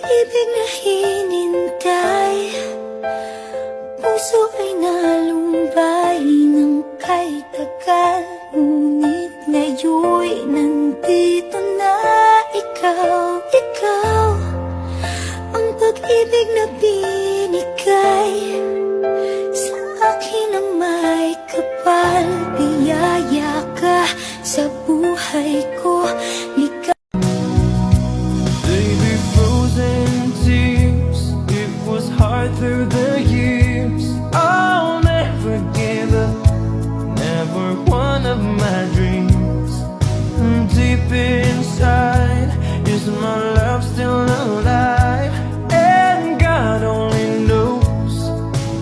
pag-ibig na hinintay, puso ay nalumbay ng kay tagal. Ngunit ngayon'y nandito na ikaw. Ikaw ang pag-ibig na binigay sa akin ang may kapal. Biyaya ka sa buhay ko. Through the years, I'll never give up, never one of my dreams. Deep inside, is my love still alive? And God only knows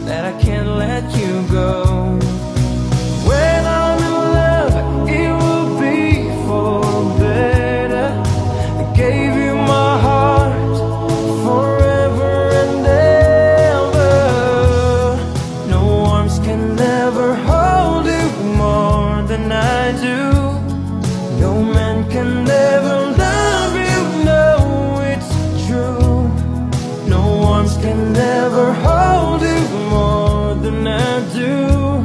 that I can't let you go. When I'm in love, it will be for better. I gave you my heart forever and ever. Can never hold you more than I do. No man can ever love you, no, it's true. No arms can never hold you more than I do.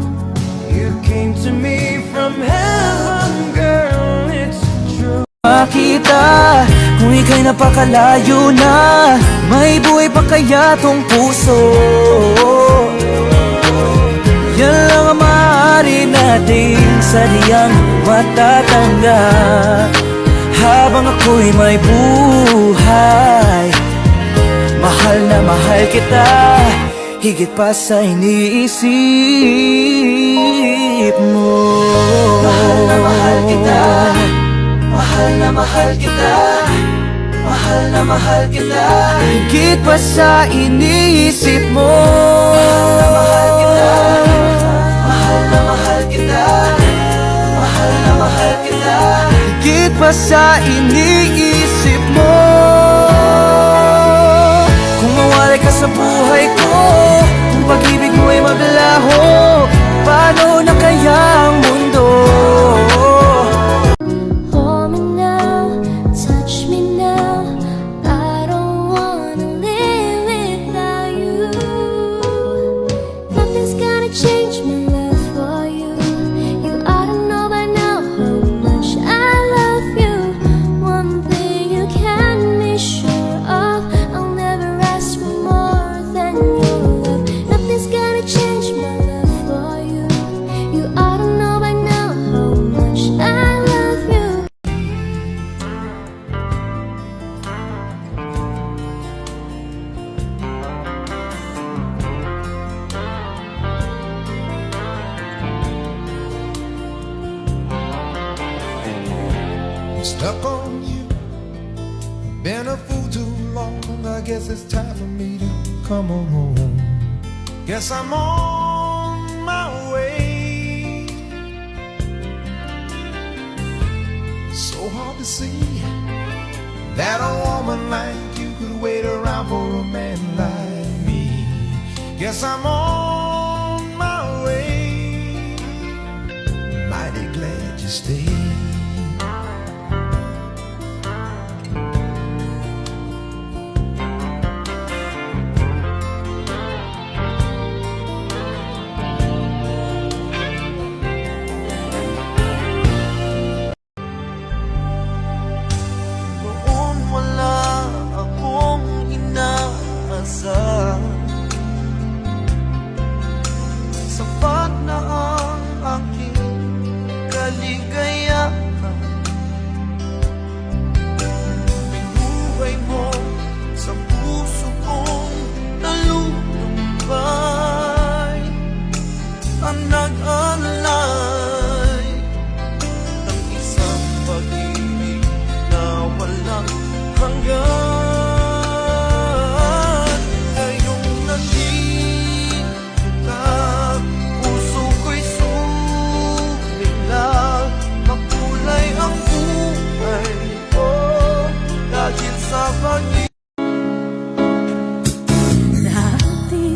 You came to me from heaven, girl, it's true. Makita kung ika'y napakalayo na, may buhay pa kaya tong puso? Yan lang ang maaari nating sadyang matatanggap. Habang ako'y may buhay, mahal na mahal kita, higit pa sa iniisip mo. Mahal na mahal kita, mahal na mahal kita, mahal na mahal kita, higit pa sa iniisip mo. Mahal na mahal kita, mahal na mahal kita, mahal na mahal kita, higit pa sa iniisip mo. Kung mawalay ka sa buhay ko, kung pag-ibig mo ay maglaho, paano na kaya ang mundo? Hold me now, touch me now, I don't wanna live without you. Nothing's gonna change my love for you. You ought to know by now how much I love you. One thing you can be sure of, I'll never ask for more than your love. Nothing's gonna change my love for you. You ought to know by now how much I love you. I'm stuck on you. Been a fool too long. I guess it's time for me to come on home. Guess I'm on my way. So hard to see that a woman like you could wait around for a man like me. Guess I'm on my way. Mighty glad you stayed. Noon wala akong inaasam, sapat na ang aking kaligayahan. Binuhay mo sa puso kong nalulumbay, ang nag-alay ng isang pag-ibig na walang hanggan. Ngayong nandito ka, puso ko'y sumigla, makulay ang buhay ko dahil sa pag-ibig. Dati,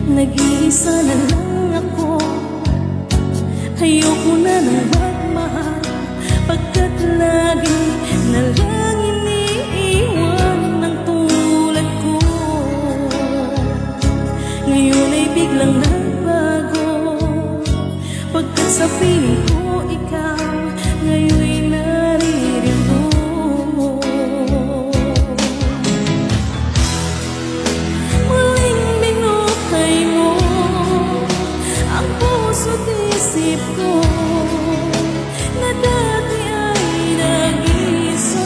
nag-iisa na lang ako. Ayoko na ng magmahal, pagkat lagi na lang iniiwan sa piling ko ikaw ngayon'y naririto. Muling binuhay mo ang puso't isip ko na dati ay nag-iisa,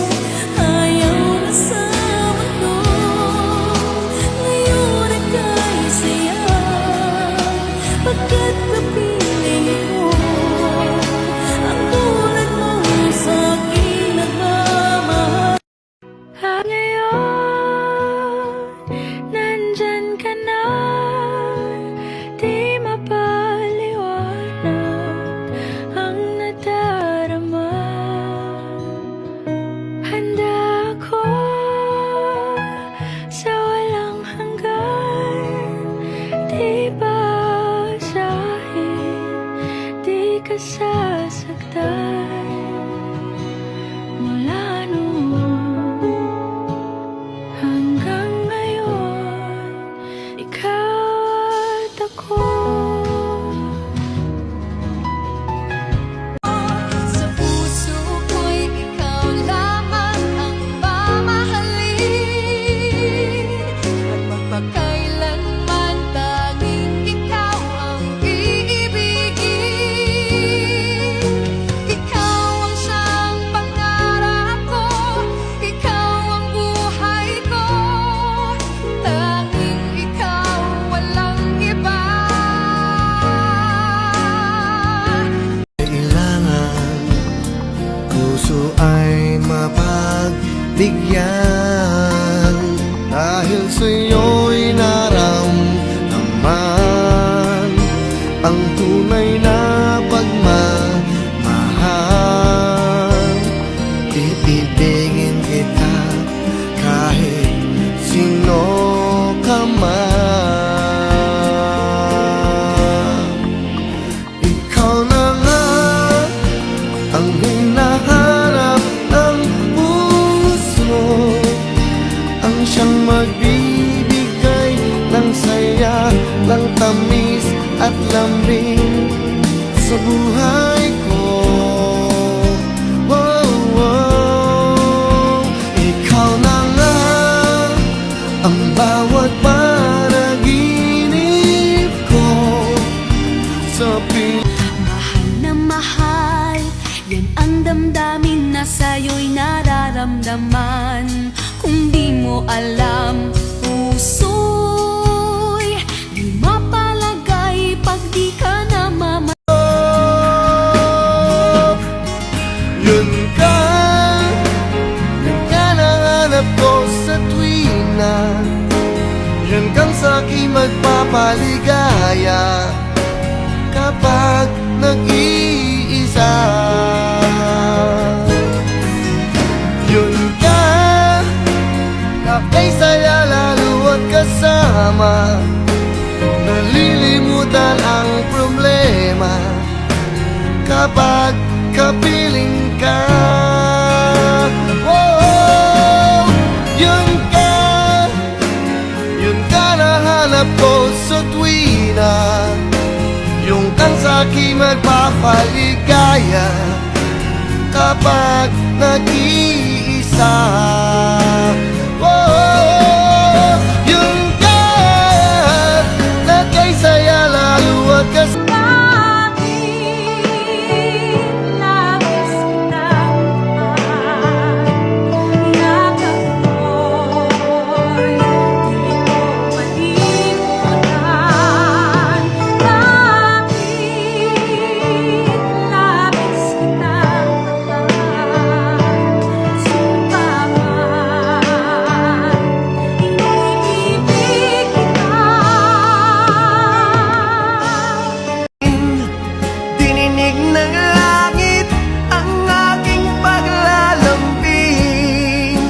ayaw na sa mundo. Ngayon ika'y saya pagkat kapiling ko ang tulad mo sa aking nagmamahal. At ngayon, nandyan ka na, di mapaliwanag ang nadarama. Handa ako sa walang hanggan, di basahin, di ka sasaktan. Mula noon hanggang ngayon, ikaw at ako. Sa puso ko'y ikaw lamang ang mamahalin, at magpakailanman tanging ikaw ang iibigin. Ikaw ang siyang pangarap ko, ikaw ang buhay ko, tanging ikaw, walang iba. Kailangan puso ay mapagbigyan, dahil sa'yo'y naramdaman ang tunay na pagmamahal. Ibibigin kita kahit sino ka man. Ikaw na nga ang hinahanap ng puso, ang siyang magbibigay ng saya, ng tamis at lambing sa buhay ko. Oh, oh. Ikaw na nga ang bawat panaginip ko sa Mahal na mahal, yan ang damdamin na sa'yo'y nararamdaman. Kung di mo alam, puso'y di mapalagay pag di ka namamatay. Yun ka, yun ka nanganap ko sa tuwina, yun kang sa'king magpapaligaya kapag nag-iisa. Yun ka, nakaisaya lalo at kasama, nalilimutan ang problema kapag kapiling ka. Oh, yun ka nahanap ko sa tuwina, yung kang sa'king magpapaligaya kapag nag-iisa. Oh, yun ka, nakaisaya lalo at kasama. Dininig ng langit ang aking paglalambing,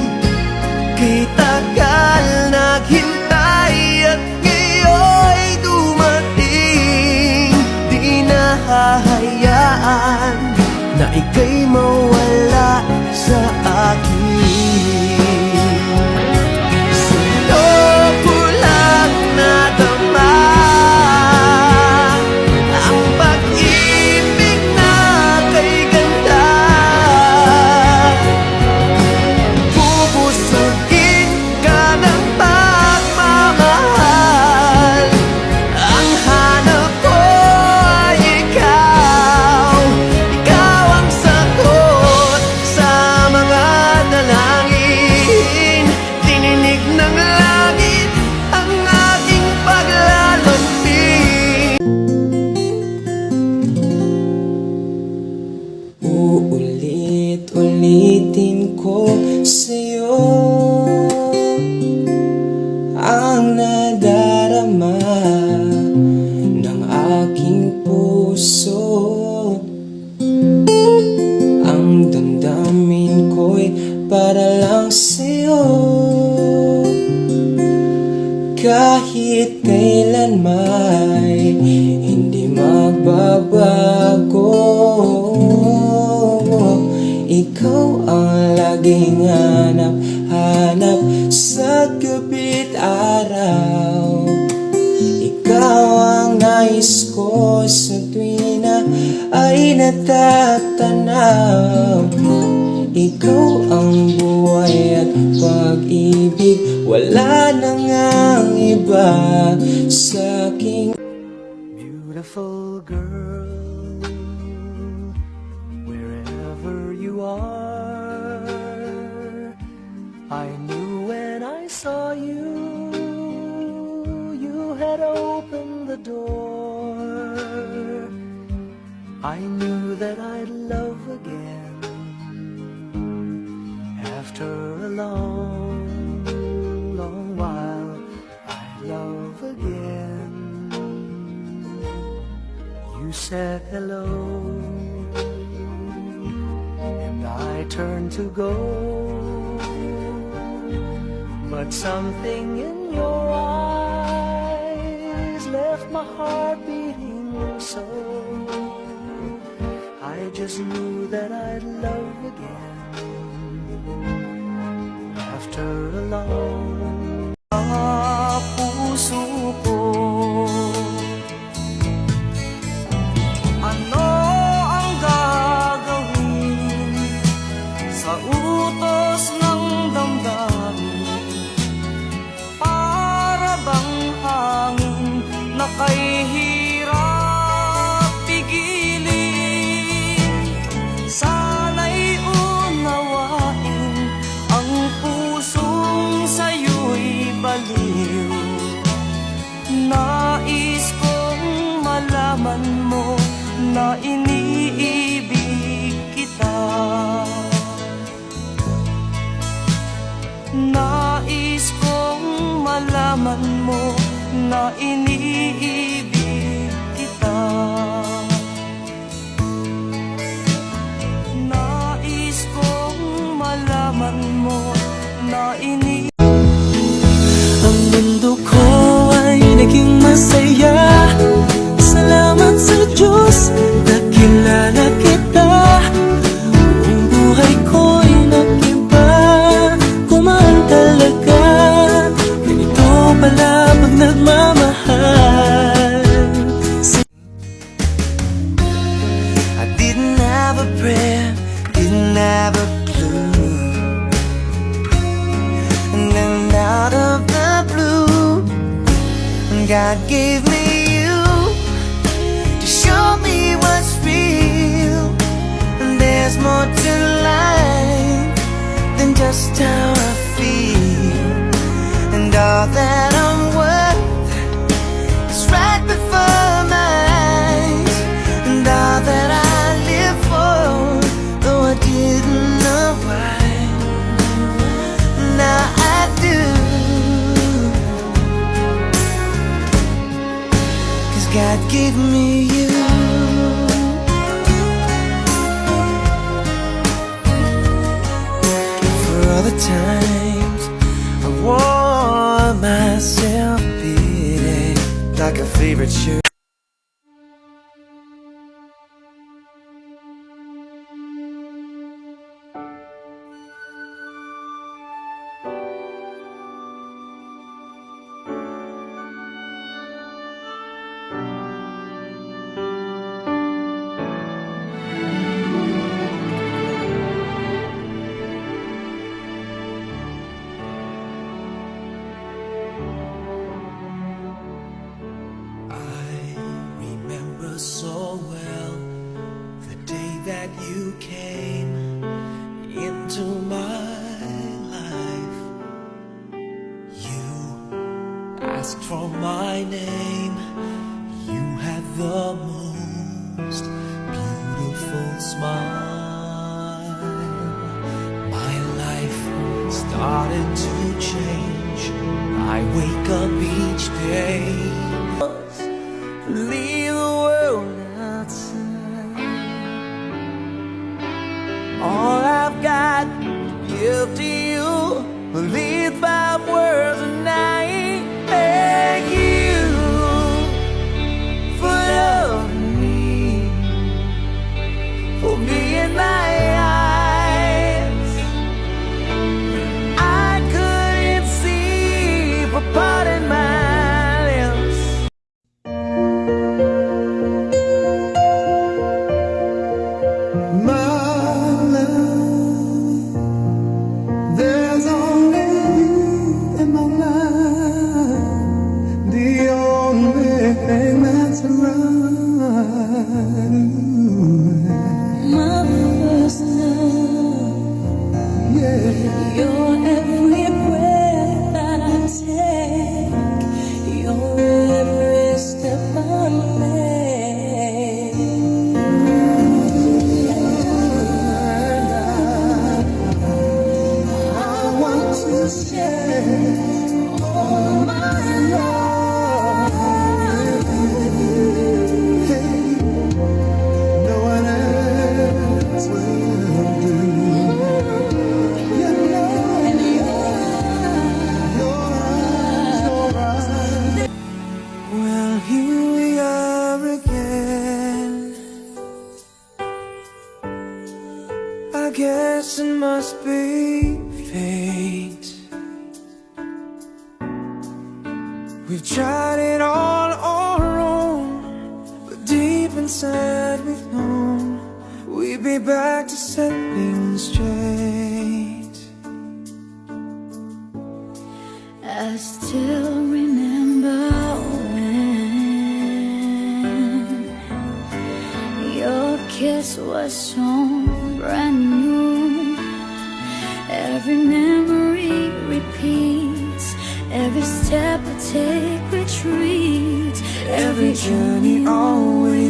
kay tagal naghintay at ngayon'y dumating. Di nahahayaan na ika'y mawala sa akin. Sa'yo ko lang nadama ang pag-ibig Pipilitin ko sa'yo ang nadarama ng aking puso. Ang damdamin ko'y para lang sa'yo. Kahit kailan may hindi magbabago, ikaw ang laging hanap-hanap sa gabi't araw. Ikaw ang nais ko sa tuwing na ay natatanaw. Ikaw ang buhay at pag-ibig, wala na ngang iba sa aking beautiful girl, wherever you are. I knew when I saw you, you had opened the door. I knew that I'd love again after a long, long while. I'd love again. You said hello, and I turned to go, but something in your eyes left my heart beating so. I just knew that I'd love again after a long puso ko. Ano ang gagawin sa utos ng damdamin? Para bang hangin na kay hirap pigilin? Sana'y unawain ang pusong sa'yo'y baliw. Nais kong malaman mo na iniibig kita. Nais kong malaman mo na iniibig kita. Nais kong malaman mo na iniibig. Ang mundo ko ay naging masaya. Salamat sa Diyos, nakilala kita. Ang buhay ko'y nag-iba, kumaan talaga. Ganito pala pag nagmamahal. I didn't have a prayer, didn't have a clue, and then out of the blue, God gave me you to show me what's real. And there's more to life than just how I feel. And all that I'm worth is right before my eyes. And all that I live for, though I didn't know why, now I do. God gave me you. For all the times I wore myself beating like a favorite shirt. So well, the day that you came into my life, you asked for my name. You had the most beautiful smile. started to change. I wake up each day, leave the world outside. All I've got to give to you are these 5 words, and I thank you for loving me, for being my eyes. I couldn't see for parting my lips. My love, there's only you in my life, the only thing that's right. My first love, Yeah, your every breath that I take, your every step I make. I want to share all my love with you. no one else will do. You know, And your eyes, Well, here we are again. I guess it must be fate. We've tried it all our own, but deep inside we've known we'd be back to set things straight. I still remember when your kiss was so brand new. Every memory repeats, every step I take retreats, every journey always